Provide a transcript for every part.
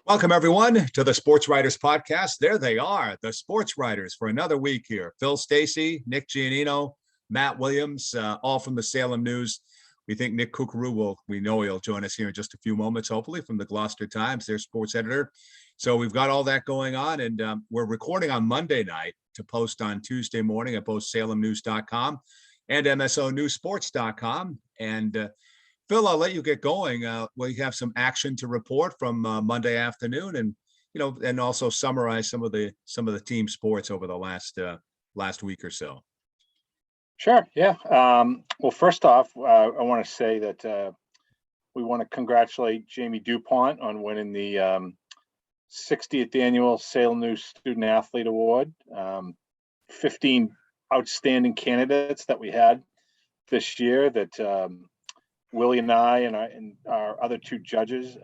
Welcome, everyone, to the Sports Writers Podcast. There they are, the Sports Writers for another week here. Phil Stacey, Nick Giannino, Matt Williams, all from the Salem News. We think Nick Kukaru we know he'll join us here in just a few moments, hopefully, from the Gloucester Times, their sports editor. So we've got all that going on, and we're recording on Monday night to post on Tuesday morning at both salemnews.com and msonewsports.com. And Phil, I'll let you get going. We have some action to report from Monday afternoon, and and also summarize some of the team sports over the last week or so. Sure. Yeah. Well, first off, I want to say that we want to congratulate Jamie DuPont on winning the 60th annual Salem News Student Athlete Award. 15 outstanding candidates that we had this year that Willie and I and our other two judges,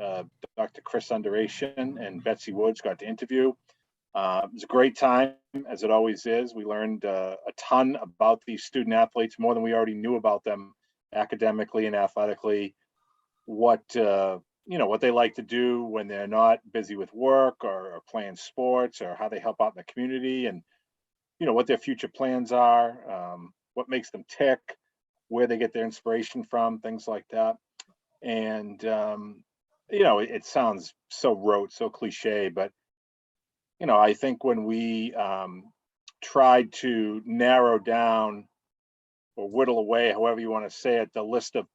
Dr. Chris Underation and Betsy Woods, got to interview. It was a great time, as it always is. We learned a ton about these student athletes, more than we already knew about them academically and athletically. What they like to do when they're not busy with work or playing sports, or how they help out in the community, and what their future plans are, what makes them tick, where they get their inspiration from, things like that. And it sounds so rote, so cliche, but I think when we tried to narrow down or whittle away, however you want to say it, the list of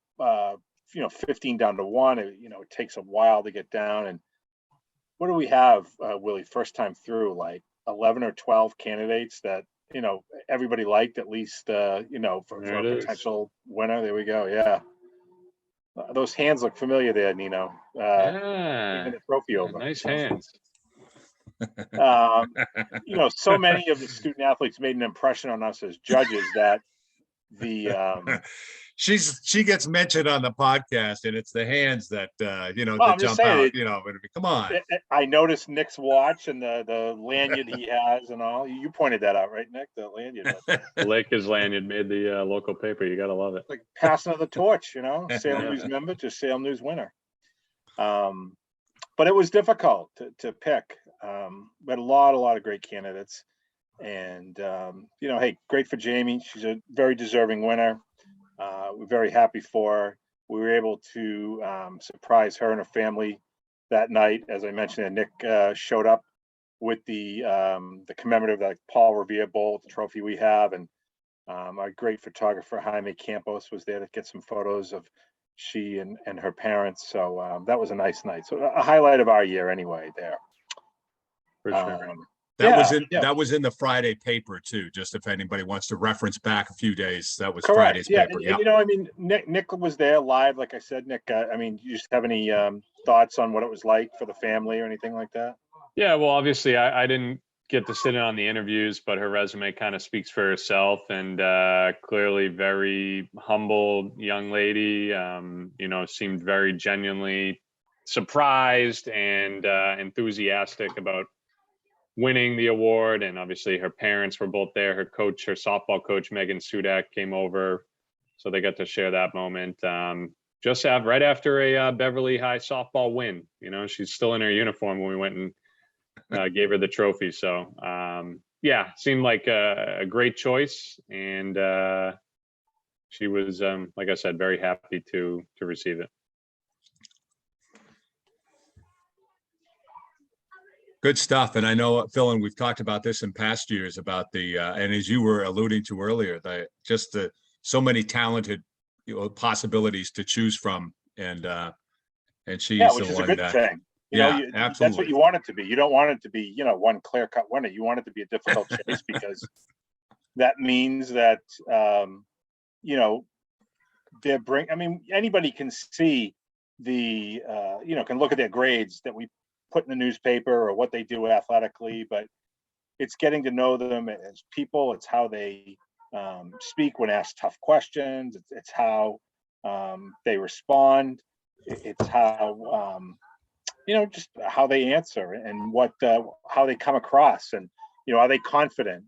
15 down to one, it takes a while to get down. And what do we have, Willie, first time through, like 11 or 12 candidates that everybody liked, at least for a potential winner. There we go. Yeah, those hands look familiar there, Nino. Even the trophy over. Nice hands. So many of the student athletes made an impression on us as judges that the she gets mentioned on the podcast, and it's the hands that that jump out. Come on. I noticed Nick's watch and the lanyard he has and all. You pointed that out, right, Nick? The lanyard. Lakers lanyard made the local paper. You gotta love it. Like passing of the torch, Salem News member to Salem News winner. But it was difficult to pick. We had a lot of great candidates, and hey, great for Jamie. She's a very deserving winner. We're very happy for her. We were able to surprise her and her family that night. As I mentioned, and Nick showed up with the commemorative, like Paul Revere Bowl, the trophy we have, and our great photographer Jaime Campos was there to get some photos of she and her parents. So that was a nice night. So a highlight of our year anyway there. For sure. That was in the Friday paper too, just if anybody wants to reference back a few days. That was correct. Friday's paper. And, Nick was there live, like I said. Nick, you just have any thoughts on what it was like for the family or anything like that? Yeah, well, obviously I didn't get to sit in on the interviews, but her resume kind of speaks for herself, and clearly very humble young lady, seemed very genuinely surprised and enthusiastic about winning the award. And obviously her parents were both there. Her softball coach, Megan Sudak, came over, so they got to share that moment. Just right after a Beverly High softball win, she's still in her uniform when we went and gave her the trophy. So seemed like a great choice. And she was, like I said, very happy to receive it. Good stuff. And I know, Phil, and we've talked about this in past years about and as you were alluding to earlier, so many talented possibilities to choose from. And she's which the is one a good thing. Absolutely. That's what you want it to be. You don't want it to be, one clear-cut winner. You want it to be a difficult choice, because that means that, anybody can see can look at their grades that we put in the newspaper or what they do athletically, but it's getting to know them as people. It's how they speak when asked tough questions. It's how they respond. It's how just how they answer and how they come across, and are they confident?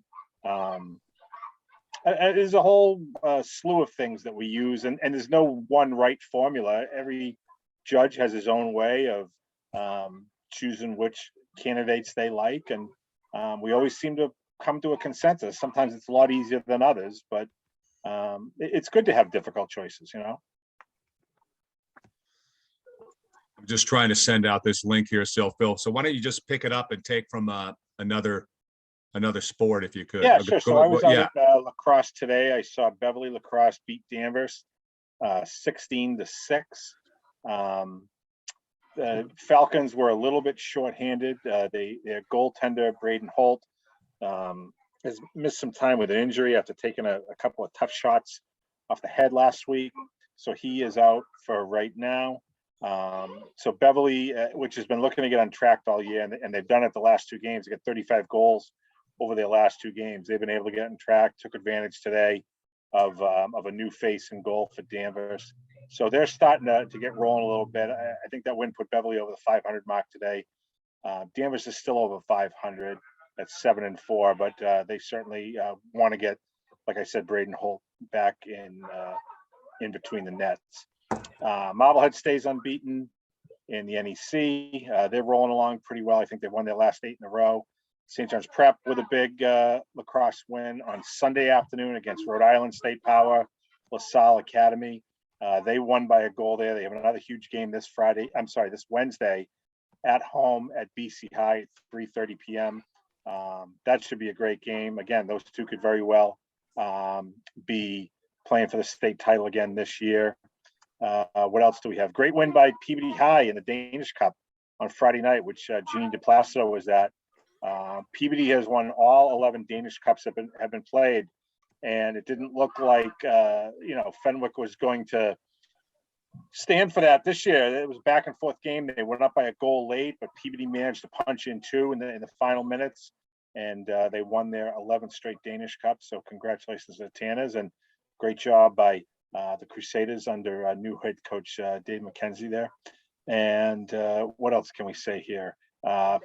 There's a whole slew of things that we use, and there's no one right formula. Every judge has his own way of choosing which candidates they like, and we always seem to come to a consensus. Sometimes it's a lot easier than others, but it's good to have difficult choices, you know. I'm just trying to send out this link here still, Phil. So why don't you just pick it up and take from another sport if you could? Yeah, sure. So I was yeah. on Lacrosse today. I saw Beverly Lacrosse beat Danvers 16-6. The Falcons were a little bit shorthanded. Their goaltender Braden Holt has missed some time with an injury after taking a couple of tough shots off the head last week, so he is out for right now. So Beverly, which has been looking to get on track all year, and they've done it the last two games. They got 35 goals over their last two games. They've been able to get on track. Took advantage today of a new face in goal for Danvers. So they're starting to get rolling a little bit. I think that win put Beverly over the 500 mark today. Danvers is still over 500 at 7-4, but they certainly want to get, like I said, Braden Holt back in between the nets. Marblehead stays unbeaten in the NEC. They're rolling along pretty well. I think they've won their last 8 in a row. St. John's Prep with a big lacrosse win on Sunday afternoon against Rhode Island State Power, LaSalle Academy. They won by a goal there. They have another huge game this Wednesday at home at BC High at 3:30 p.m. That should be a great game. Again, those two could very well be playing for the state title again this year. What else do we have? Great win by Peabody High in the Danish Cup on Friday night, which Gene DePlacido was at. Peabody has won all 11 Danish Cups have been played, and it didn't look like Fenwick was going to stand for that this year. It was a back and forth game. They went up by a goal late, but Peabody managed to punch in two in the final minutes, and they won their 11th straight Danish Cup. So congratulations to the Tanners, and great job by the Crusaders under new head coach Dave McKenzie there. And what else can we say here?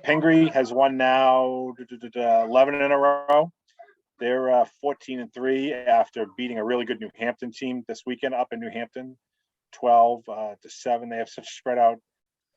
Pingree has won now 11 in a row. They're 14-3 after beating a really good New Hampton team this weekend up in New Hampton, 12-7. They have such spread out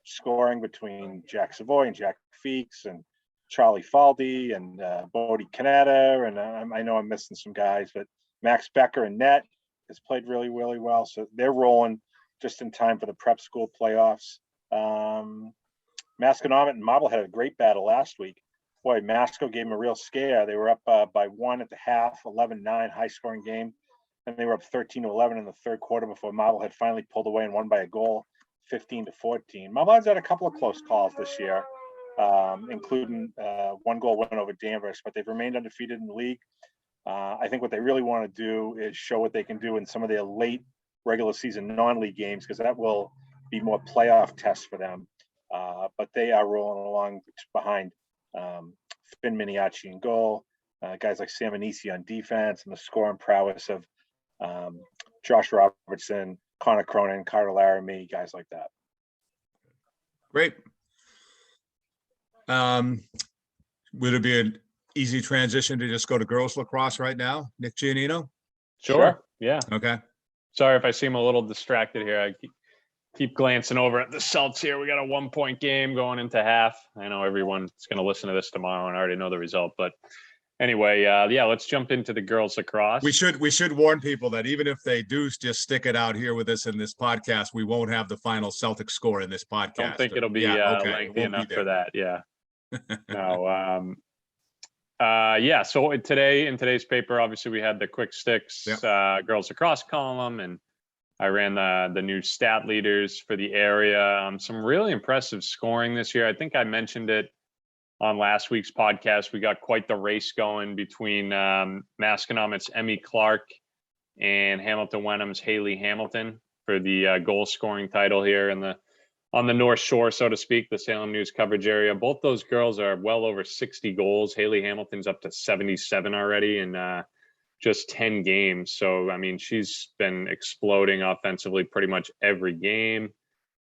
scoring between Jack Savoy and Jack Feeks and Charlie Faldy and Bodie Canetta, and I know I'm missing some guys, but Max Becker and net has played really, really well. So they're rolling just in time for the prep school playoffs. Masconomet and Marblehead had a great battle last week. Boy, Masco gave them a real scare. They were up by 1 at the half, 11-9, high-scoring game. And they were up 13-11 in the third quarter before Marblehead finally pulled away and won by a goal, 15-14. Marblehead's had a couple of close calls this year, including one goal win over Danvers, but they've remained undefeated in the league. I think what they really want to do is show what they can do in some of their late regular season non-league games, because that will be more playoff tests for them. But they are rolling along behind Finn Miniacci in goal, guys like Sam Anisi on defense, and the scoring prowess of Josh Robertson, Connor Cronin, Carter Laramie, guys like that. Great. Would it be an easy transition to just go to girls lacrosse right now, Nick Giannino? Sure. Yeah. Okay. Sorry if I seem a little distracted here. I keep glancing over at the Celts here. We got a 1-point game going into half. I know everyone's going to listen to this tomorrow and already know the result, but anyway, let's jump into the girls lacrosse. We should warn people that even if they do just stick it out here with us in this podcast, we won't have the final Celtic score in this podcast. Don't think it'll be lengthy enough for that. Yeah. No. So in today's paper, obviously we had the quick sticks girls lacrosse column, and I ran the new stat leaders for the area. Some really impressive scoring this year. I think I mentioned it on last week's podcast. We got quite the race going between Masconomet's Emmy Clark and Hamilton Wenham's Haley Hamilton for the goal scoring title here on the North Shore, so to speak, the Salem News coverage area. Both those girls are well over 60 goals. Haley Hamilton's up to 77 already in just 10 games. So, I mean, she's been exploding offensively pretty much every game.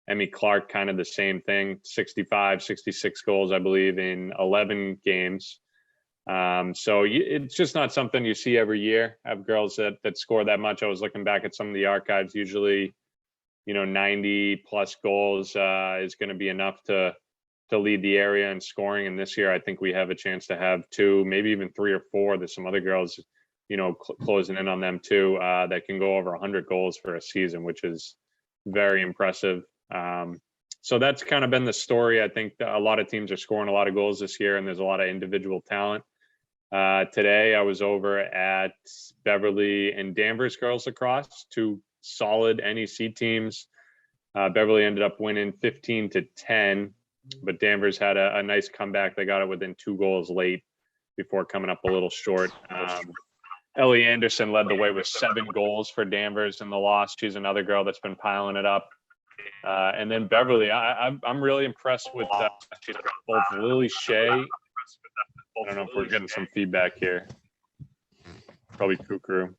Emmy Clark, kind of the same thing, 65, 66 goals, I believe, in 11 games. So it's just not something you see every year, have girls that score that much. I was looking back at some of the archives. Usually, 90 plus goals is going to be enough to to lead the area in scoring. And this year, I think we have a chance to have 2, maybe even 3 or 4. There's some other girls, closing in on them too, that can go over 100 goals for a season, which is very impressive. So that's kind of been the story. I think a lot of teams are scoring a lot of goals this year, and there's a lot of individual talent. Today, I was over at Beverly and Danvers girls lacrosse, 2 solid NEC teams. Beverly ended up winning 15-10, but Danvers had a nice comeback. They got it within 2 goals late before coming up a little short. Ellie Anderson led the way with 7 goals for Danvers in the loss. She's another girl that's been piling it up. And then Beverly, I'm really impressed with both Lily Shea. I don't know if we're getting some feedback here. Probably Kukru.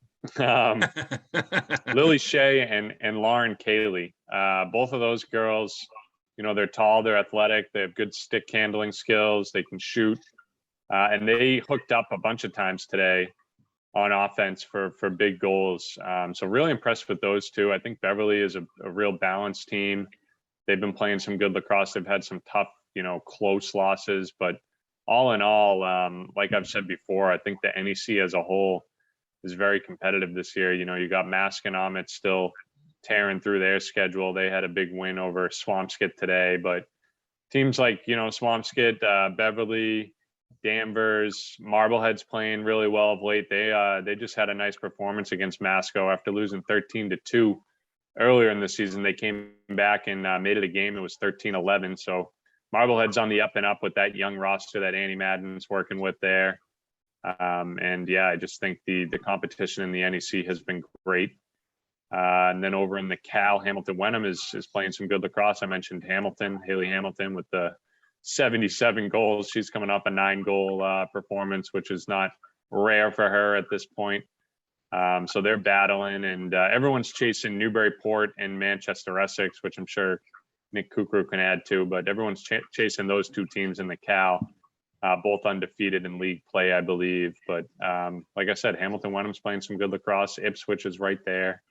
Lily Shea and Lauren Cayley. Both of those girls, they're tall, they're athletic, they have good stick handling skills, they can shoot. And they hooked up a bunch of times today on offense for big goals. So really impressed with those 2. I think Beverly is a real balanced team. They've been playing some good lacrosse. They've had some tough, close losses, but all in all, like I've said before, I think the NEC as a whole is very competitive this year. You got Masconomet still tearing through their schedule. They had a big win over Swampscott today, but teams like, Swampscott, Beverly, Danvers, Marblehead's playing really well of late. They just had a nice performance against Masco after losing 13-2 earlier in the season. They came back and made it a game. It was 13-11. So Marblehead's on the up and up with that young roster that Annie Madden's working with there. And yeah, I just think the competition in the NEC has been great. And then over in the Cal, Hamilton Wenham is playing some good lacrosse. I mentioned Haley Hamilton with the 77 goals. She's coming off a 9-goal performance, which is not rare for her at this point. So they're battling, and everyone's chasing Newburyport and Manchester Essex, which I'm sure Nick Kukru can add to, but everyone's chasing those 2 teams in the Cal, both undefeated in league play, I believe. But like I said, Hamilton Wenham's playing some good lacrosse. Ipswich is right there.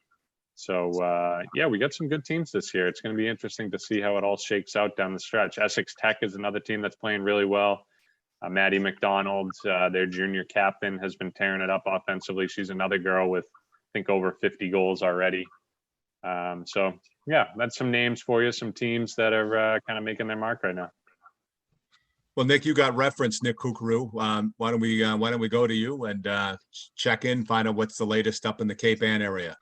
So yeah, we got some good teams this year. It's going to be interesting to see how it all shakes out down the stretch. Essex Tech is another team that's playing really well. Maddie McDonald, their junior captain, has been tearing it up offensively. She's another girl with, I think, over 50 goals already. So yeah, that's some names for you, some teams that are kind of making their mark right now. Well, Nick, you got referenced, Nick Kukru. Why don't we go to you and check in, find out what's the latest up in the Cape Ann area?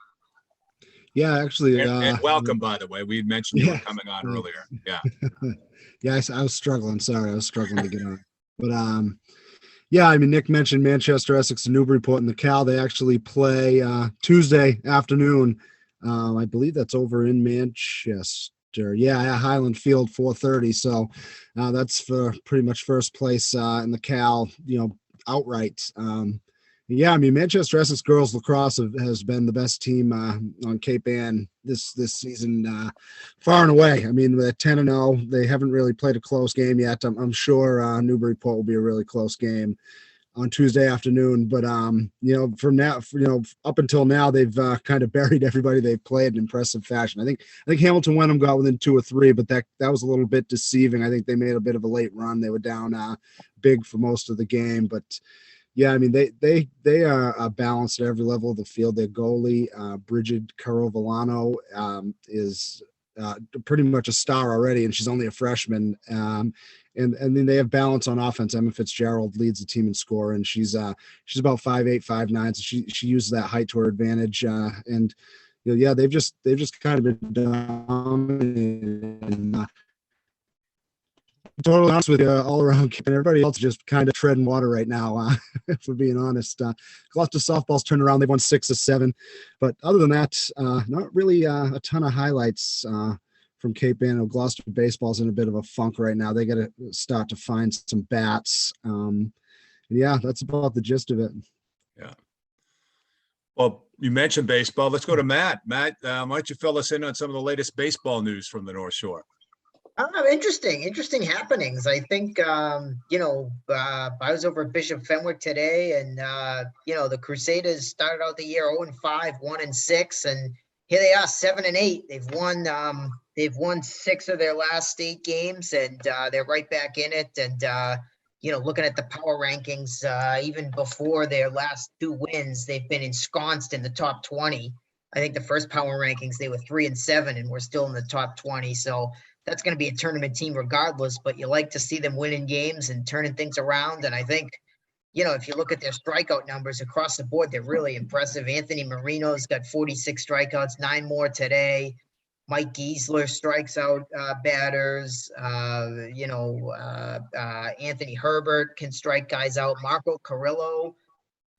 Yeah, actually. And welcome, by the way. We had mentioned you were coming on earlier. Yeah. Yeah, I was struggling. Sorry, I was struggling to get on. But yeah, I mean, Nick mentioned Manchester, Essex, and Newburyport in the Cal. They actually play Tuesday afternoon. I believe that's over in Manchester. Yeah, Highland Field, 4:30. So that's for pretty much first place in the Cal, outright. Yeah, I mean, Manchester Essex girls lacrosse has been the best team on Cape Ann this season, far and away. I mean, they're 10-0. They haven't really played a close game yet. I'm sure Newburyport will be a really close game on Tuesday afternoon. But from now, up until now, they've kind of buried everybody they've played in impressive fashion. I think Hamilton Wenham got within 2 or 3, but that was a little bit deceiving. I think they made a bit of a late run. They were down big for most of the game, but. Yeah, I mean, they are balanced at every level of the field. Their goalie, Bridget Carovellano, is pretty much a star already, and she's only a freshman. And then they have balance on offense. Emma Fitzgerald leads the team in score, and she's about 5'8", 5'9", so she uses that height to her advantage. And yeah, they've just kind of been dominating. Totally honest with you, all around, and everybody else just kind of treading water right now. If we're being honest, Gloucester softball's turned around; they've won 6 of 7. But other than that, not really a ton of highlights from Cape Ann. Gloucester baseball's in a bit of a funk right now. They got to start to find some bats. Yeah, that's about the gist of it. Yeah. Well, you mentioned baseball. Let's go to Matt. Matt, why don't you fill us in on some of the latest baseball news from the North Shore? Interesting happenings. I think, I was over at Bishop Fenwick today, and, the Crusaders started out the year 0-5, 1-6, and here they are 7-8. They've won They've won 6 of their last 8 games, and they're right back in it. And looking at the power rankings, even before their last 2 wins, they've been ensconced in the top 20. I think the first power rankings, they were 3-7, and we're still in the top 20. So that's going to be a tournament team regardless, but you like to see them winning games and turning things around. And I think, if you look at their strikeout numbers across the board, they're really impressive. Anthony Marino's got 46 strikeouts, 9 more today. Mike Giesler strikes out batters. Anthony Herbert can strike guys out. Marco Carrillo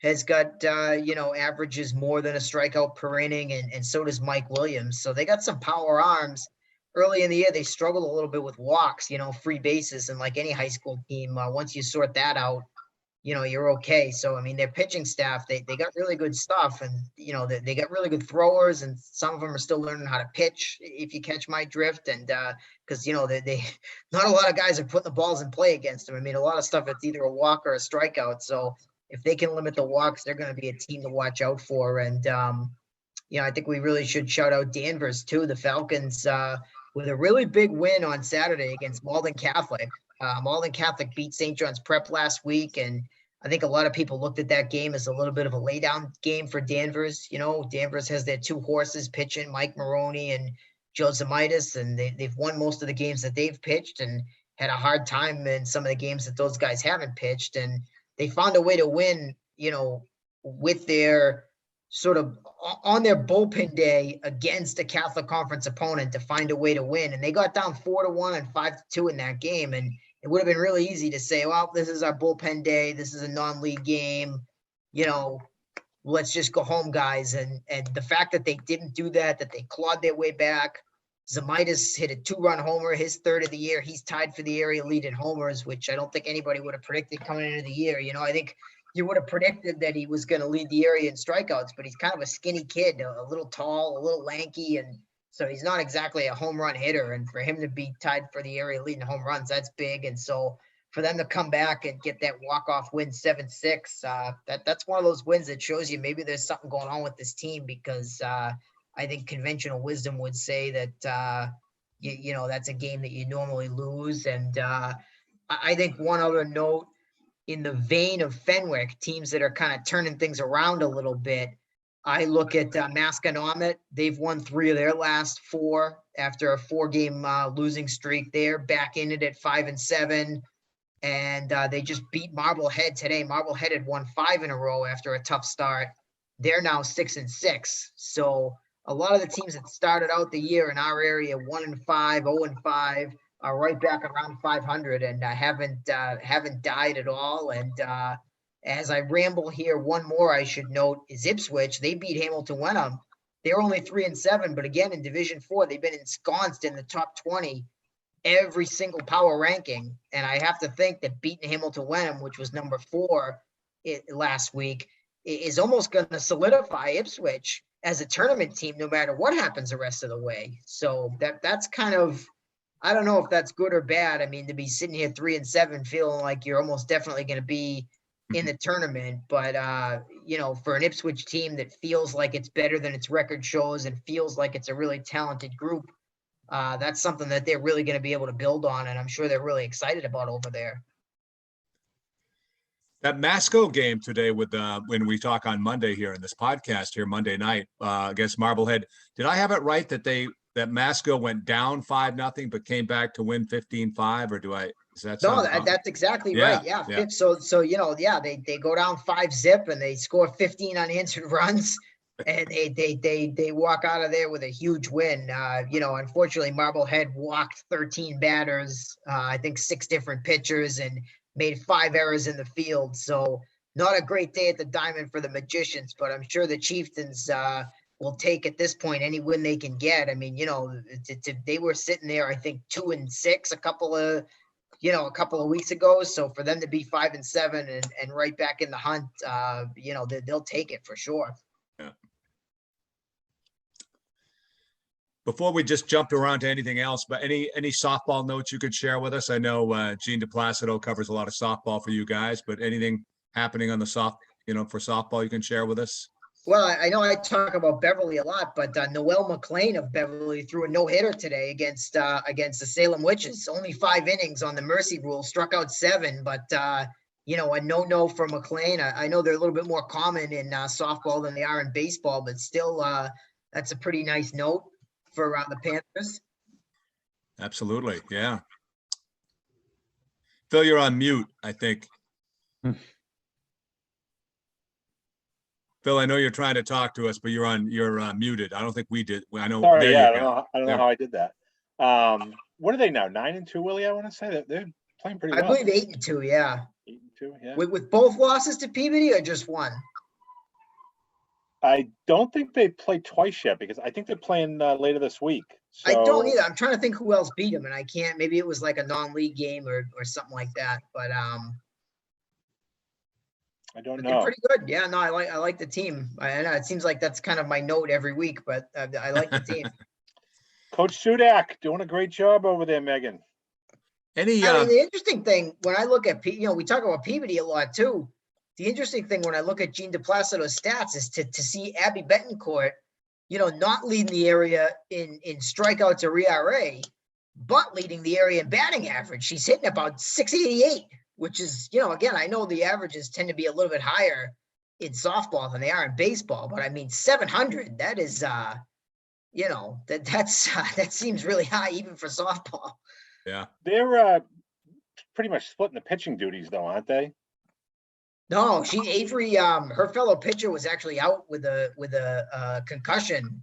has got, averages more than a strikeout per inning, and so does Mike Williams. So they got some power arms. Early in the year, they struggled a little bit with walks, free bases, and like any high school team, once you sort that out, you're okay. So, I mean, their pitching staff, they got really good stuff, and, they got really good throwers, and some of them are still learning how to pitch, if you catch my drift. And because, they not a lot of guys are putting the balls in play against them. I mean, a lot of stuff, it's either a walk or a strikeout. So if they can limit the walks, they're going to be a team to watch out for. And, I think we really should shout out Danvers too. The Falcons, with a really big win on Saturday against Malden Catholic. Malden Catholic beat St. John's Prep last week, and I think a lot of people looked at that game as a little bit of a laydown game for Danvers. Danvers has their 2 horses pitching, Mike Maroney and Joe Zamitis, and they've won most of the games that they've pitched and had a hard time in some of the games that those guys haven't pitched. And they found a way to win, with their sort of on their bullpen day against a Catholic Conference opponent to find a way to win. And they got down 4-1 and 5-2 in that game. And it would have been really easy to say, well, this is our bullpen day. This is a non-league game. Let's just go home, guys. And the fact that they didn't do that, that they clawed their way back. Zamitis hit a 2-run homer, his 3rd of the year. He's tied for the area lead in homers, which I don't think anybody would have predicted coming into the year. I think you would have predicted that he was going to lead the area in strikeouts, but he's kind of a skinny kid, a little tall, a little lanky, and so he's not exactly a home run hitter. And for him to be tied for the area lead in home runs, that's big. And so for them to come back and get that walk-off win 7-6, that's one of those wins that shows you maybe there's something going on with this team, because I think conventional wisdom would say that, that's a game that you normally lose. And I think one other note, in the vein of Fenwick, teams that are kind of turning things around a little bit, I look at Masconomet. They've won 3 of their last 4 after a 4-game losing streak. They're back in it at 5-7, and they just beat Marblehead today. Marblehead had won 5 in a row after a tough start. They're now 6-6. So a lot of the teams that started out the year in our area 1-5, 0-5, are right back around 500 and haven't died at all. And as I ramble here, one more I should note is Ipswich. They beat Hamilton Wenham. They're only 3-7, but again, in Division 4, they've been ensconced in the top 20 every single power ranking. And I have to think that beating Hamilton Wenham, which was number 4 last week, is almost going to solidify Ipswich as a tournament team, no matter what happens the rest of the way. So that's kind of, I don't know if that's good or bad. I mean, to be sitting here 3-7, feeling like you're almost definitely going to be in the tournament, but for an Ipswich team that feels like it's better than its record shows and feels like it's a really talented group, that's something that they're really going to be able to build on, and I'm sure they're really excited about over there. That Masco game today with when we talk on Monday here in this podcast here Monday night against Marblehead, did I have it right that Masco went down 5-0 but came back to win 15-5, or is that no? That's exactly right. Yeah. So they go down 5-0 and they score 15 unanswered runs, and they walk out of there with a huge win. Unfortunately, Marblehead walked 13 batters, I think 6 different pitchers, and made 5 errors in the field. So not a great day at the Diamond for the Magicians, but I'm sure the Chieftains will take at this point any win they can get. I mean, they were sitting there, I think 2-6 a couple of weeks ago. So for them to be 5-7 and right back in the hunt, they'll take it for sure. Yeah. Before we just jumped around to anything else, but any softball notes you could share with us? I know Gene DePlacido covers a lot of softball for you guys, but anything happening on the for softball you can share with us? Well, I know I talk about Beverly a lot, but Noel McLean of Beverly threw a no-hitter today against the Salem Witches. Only 5 innings on the mercy rule, struck out 7, but you know, a no-no for McLean. I know they're a little bit more common in softball than they are in baseball, but still, that's a pretty nice note for the Panthers. Absolutely. Yeah. Phil, you're on mute, I think. Phil, I know you're trying to talk to us, but you're muted. I don't think we did. I know. Sorry, there yeah, you go. I don't know how I did that. What are they now? 9-2, Willie? I want to say that they're playing pretty I well. believe 8-2, yeah. 8-2, yeah. With both losses to Peabody or just one? I don't think they played twice yet because I think they're playing later this week. So, I don't either. I'm trying to think who else beat them, and I can't. Maybe it was like a non-league game or something like that. But I don't they're know. pretty good. Yeah, no, I like the team. I know it seems like that's kind of my note every week, but I like the team. Coach Sudak doing a great job over there, Megan. I mean, the interesting thing when I look at we talk about Peabody a lot too. The interesting thing when I look at Gene DePlacido's stats is to see Abby Betancourt, you know, not leading the area in strikeouts or ERA, but leading the area in batting average. She's hitting about 688, which is, you know, again, I know the averages tend to be a little bit higher in softball than they are in baseball, but I mean, 700, that is, you know, that seems really high even for softball. Yeah. They're pretty much splitting the pitching duties though, aren't they? No, Avery, her fellow pitcher was actually out with a concussion.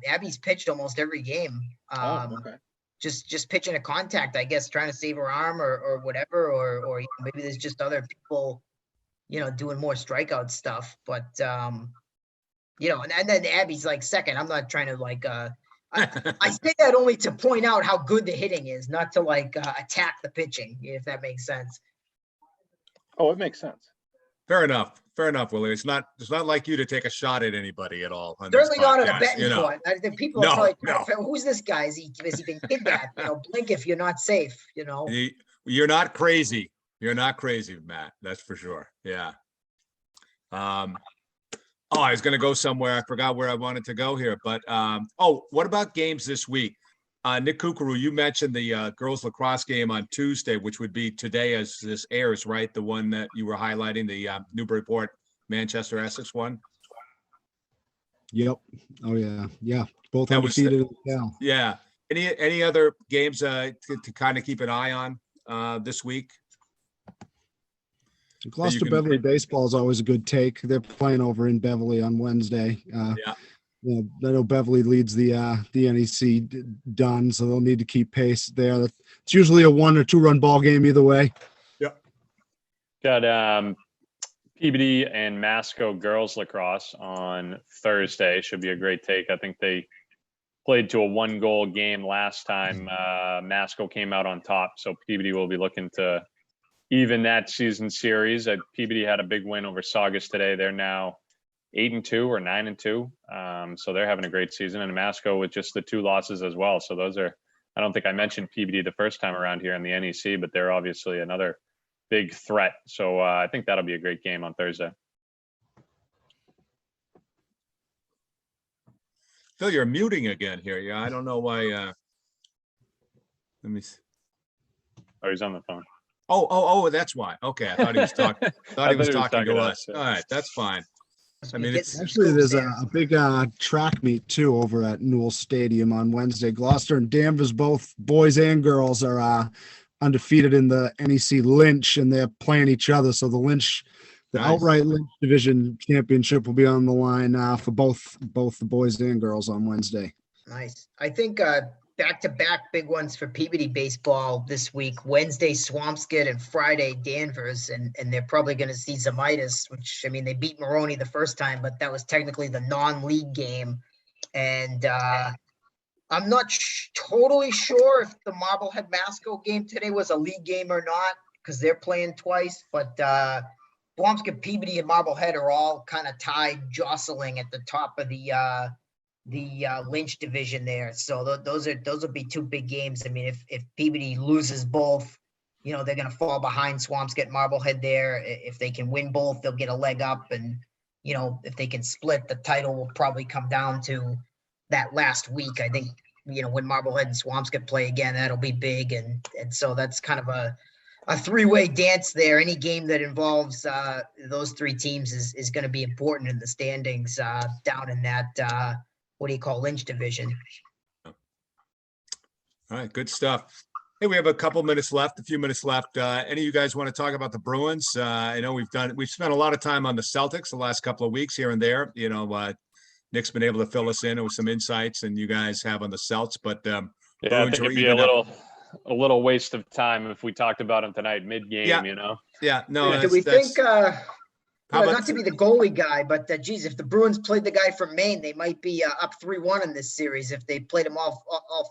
Abby's pitched almost every game. Okay. Just pitching a contact, I guess, trying to save her arm or whatever, or maybe there's just other people, you know, doing more strikeout stuff. But you know, and then Abby's like second. I'm not trying to like I say that only to point out how good the hitting is, not to like attack the pitching, if that makes sense. Oh, it makes sense. Fair enough, Willie. It's not like you to take a shot at anybody at all. Certainly not at a podcast, betting you know. point. I think people are probably No. who's this guy? Has he been kidnapped? You know, blink if you're not safe. You know, You're not crazy. You're not crazy, Matt. That's for sure. Yeah. I was going to go somewhere. I forgot where I wanted to go here, but what about games this week? Nick Kukuru, you mentioned the girls lacrosse game on Tuesday, which would be today as this airs, right? The one that you were highlighting, the Newburyport, Manchester, Essex one. Yep. Oh yeah. Yeah. Both That was undefeated. Yeah. Yeah. Any other games to kind of keep an eye on this week? Gloucester Beverly baseball is always a good take. They're playing over in Beverly on Wednesday. Yeah. You know, I know Beverly leads the NEC done, so they'll need to keep pace there. It's usually a 1 or 2 run ball game either way. Yeah. Got Peabody and Masco girls lacrosse on Thursday. Should be a great take. I think they played to a 1-goal game last time. Masco came out on top, so Peabody will be looking to even that season series. Peabody had a big win over Saugus today. They're now 8-2 or 9-2. So they're having a great season, and Masco with just the 2 losses as well. So those are, I don't think I mentioned Peabody the first time around here in the NEC, but they're obviously another big threat. So I think that'll be a great game on Thursday. Phil, you're muting again here. Yeah. I don't know why. Let me see. Oh, he's on the phone. Oh, that's why. Okay. I thought he was talking. Thought he was talking to us. yeah. All right. That's fine. I mean, it's Actually, there's a big track meet too over at Newell Stadium on Wednesday. Gloucester and Danvers, both boys and girls, are undefeated in the NEC Lynch, and they're playing each other. So the Lynch, the Nice. outright Lynch division championship will be on the line for both the boys and girls on Wednesday. nice. I think back-to-back big ones for Peabody baseball this week. Wednesday, Swampscott, and Friday, Danvers, and they're probably going to see Zamitis, which, I mean, they beat Maroney the first time, but that was technically the non-league game. And I'm not totally sure if the Marblehead Masco game today was a league game or not, because they're playing twice, but Swampscott, Peabody, and Marblehead are all kind of tied, jostling at the top of the Lynch division there. So those will be 2 big games. I mean, if Peabody loses both, you know, they're going to fall behind Swampscott, Marblehead there. If they can win both, they'll get a leg up. And, if they can split, the title will probably come down to that last week. I think, when Marblehead and Swampscott play again, that'll be big. And so that's kind of a three-way dance there. Any game that involves those three teams is going to be important in the standings down in that, Lynch division. All right, good stuff. Hey, we have a few minutes left. Any of you guys want to talk about the Bruins? I know we've spent a lot of time on the Celtics the last couple of weeks here and there. Nick's been able to fill us in with some insights, and you guys have on the Celts. But I Bruins think are it'd be a little waste of time if we talked about him tonight mid-game. Yeah, no. Do we think? How about not to be the goalie guy, but geez, if the Bruins played the guy from Maine, they might be up 3-1 in this series if they played him all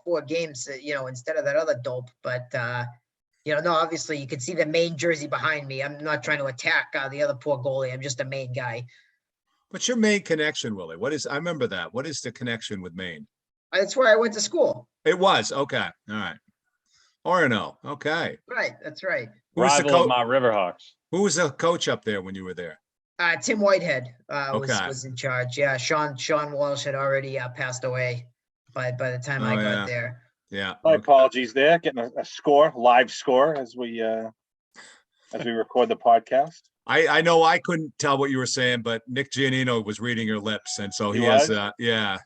4 games, instead of that other dope. But no, obviously you can see the Maine jersey behind me. I'm not trying to attack the other poor goalie. I'm just a Maine guy. What's your Maine connection, Willie? I remember that. What is the connection with Maine? That's where I went to school. It was okay. All right. Orono. Okay. Right. That's right. Rival of my Riverhawks. Who was the coach up there when you were there? Tim Whitehead Okay. was in charge. Yeah, Sean Walsh had already passed away by the time I got there. Yeah. My apologies there. Getting a live score as we record the podcast. I know I couldn't tell what you were saying, but Nick Giannino was reading your lips, and so he has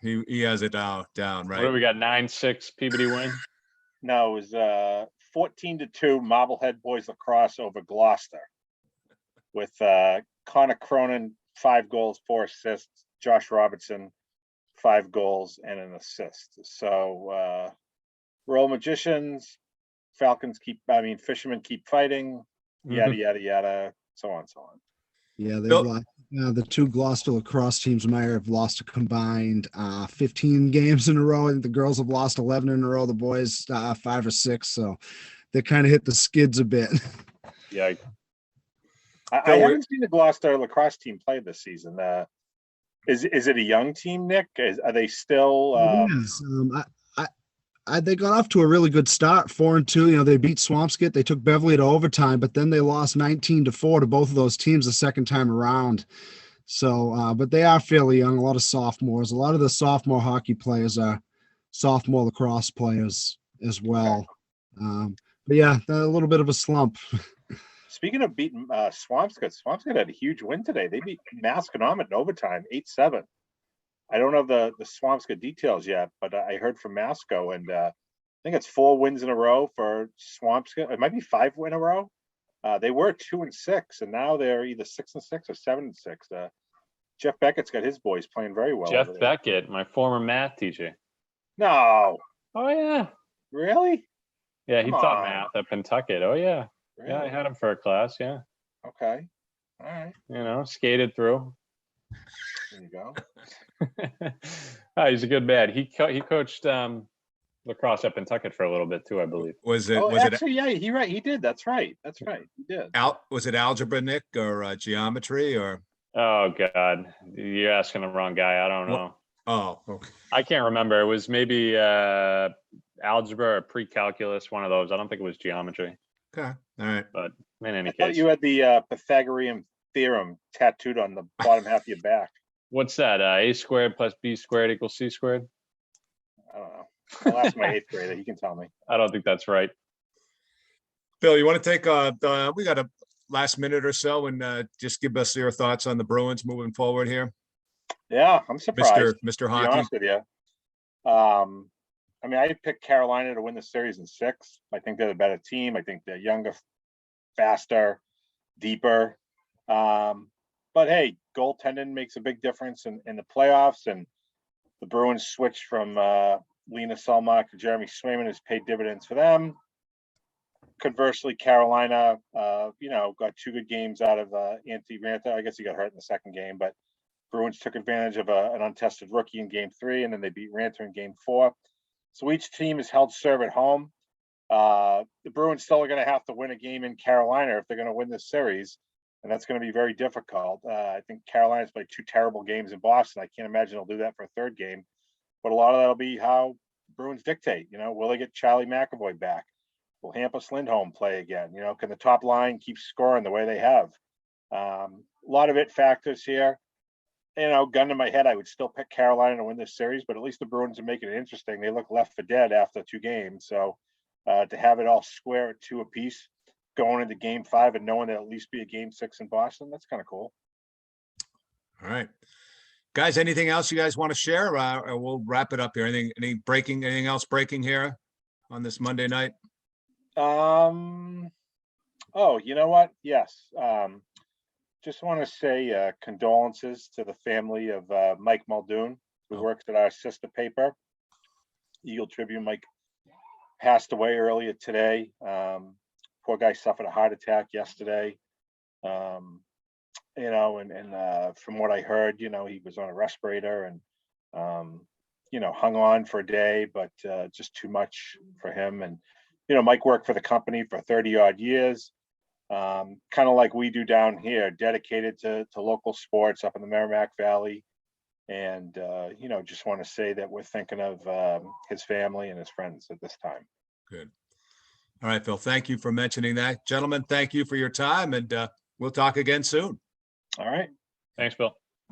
he has it down right. What do we got? 9-6 Peabody win. No, it was 14-2 Marblehead boys lacrosse over Gloucester, with Connor Cronin 5 goals, 4 assists, Josh Robertson 5 goals and an assist. So Royal Magicians, Fishermen keep fighting, yada yada yada, so on. Yeah, the 2 Gloucester lacrosse teams might have lost a combined 15 games in a row. I think the girls have lost 11 in a row. The boys 5 or 6. So they kind of hit the skids a bit. Yeah. I haven't seen the Gloucester lacrosse team play this season. Is it a young team, Nick? Are they still? Yes. They got off to a really good start, 4-2. They beat Swampscott. They took Beverly to overtime, but then they lost 19-4 to both of those teams the second time around. So, but they are fairly young. A lot of sophomores. A lot of the sophomore hockey players are sophomore lacrosse players as well. But yeah, a little bit of a slump. Speaking of beating Swampscott had a huge win today. They beat Masconomet in overtime, 8-7. I don't have the Swampscott details yet, but I heard from Masco, and I think it's 4 wins in a row for Swampscott. It might be 5 in a row. They were 2-6, and now they're either 6-6 or 7-6. Jeff Beckett's got his boys playing very well. Jeff Beckett, my former math teacher. No. Oh yeah. Really? Yeah, he taught math at Pentucket. Oh yeah. Really? Yeah, I had him for a class. Yeah. Okay. All right. Skated through. There you go. He's a good man. He coached lacrosse at Pentucket for a little bit too, I believe. Yeah, he did. That's right. He did. Was it algebra, Nick, or geometry, or? Oh God, you're asking the wrong guy. I don't know. Oh, okay. I can't remember. It was maybe algebra or pre-calculus, one of those. I don't think it was geometry. Okay, all right. But in any I thought case, you had the Pythagorean theorem tattooed on the bottom half of your back. What's that? A squared plus b squared equals c squared? I don't know. I'll ask my 8th grader. He can tell me. I don't think that's right. Bill, you want to take we got a last minute or so and just give us your thoughts on the Bruins moving forward here? Yeah, I'm surprised. Mr. To be Hockey. honest with you. I picked Carolina to win the series in 6. I think they're the better team. I think they're younger, faster, deeper. But hey, goaltending makes a big difference in the playoffs, and the Bruins switched from Lena Selmak to Jeremy Swayman has paid dividends for them. Conversely, Carolina, got 2 good games out of Anthony Ranta. I guess he got hurt in the second game, but Bruins took advantage of an untested rookie in game 3, and then they beat Ranta in game 4. So each team has held serve at home. The Bruins still are going to have to win a game in Carolina if they're going to win this series, and that's going to be very difficult. I think Carolina's played 2 terrible games in Boston. I can't imagine they'll do that for a 3rd game, but a lot of that'll be how Bruins dictate. Will they get Charlie McAvoy back? Will Hampus Lindholm play again? Can the top line keep scoring the way they have? A lot of it factors here. gun to my head, I would still pick Carolina to win this series, but at least the Bruins are making it interesting. They look left for dead after 2 games. So to have it all square at 2 apiece going into game 5 and knowing there'll at least be a game 6 in Boston, that's kind of cool. All right. Guys, anything else you guys want to share? Or we'll wrap it up here. Anything else breaking here on this Monday night? Oh, you know what? Yes. Just want to say condolences to the family of Mike Muldoon, who works at our sister paper, Eagle Tribune. Mike passed away earlier today. Poor guy suffered a heart attack yesterday. From what I heard, he was on a respirator and, hung on for a day, but just too much for him. And, Mike worked for the company for 30 odd years. Kind of like we do down here, dedicated to local sports up in the Merrimack Valley. And, just want to say that we're thinking of his family and his friends at this time. Good. All right, Phil, thank you for mentioning that. Gentlemen, thank you for your time, and we'll talk again soon. All right. Thanks, Bill.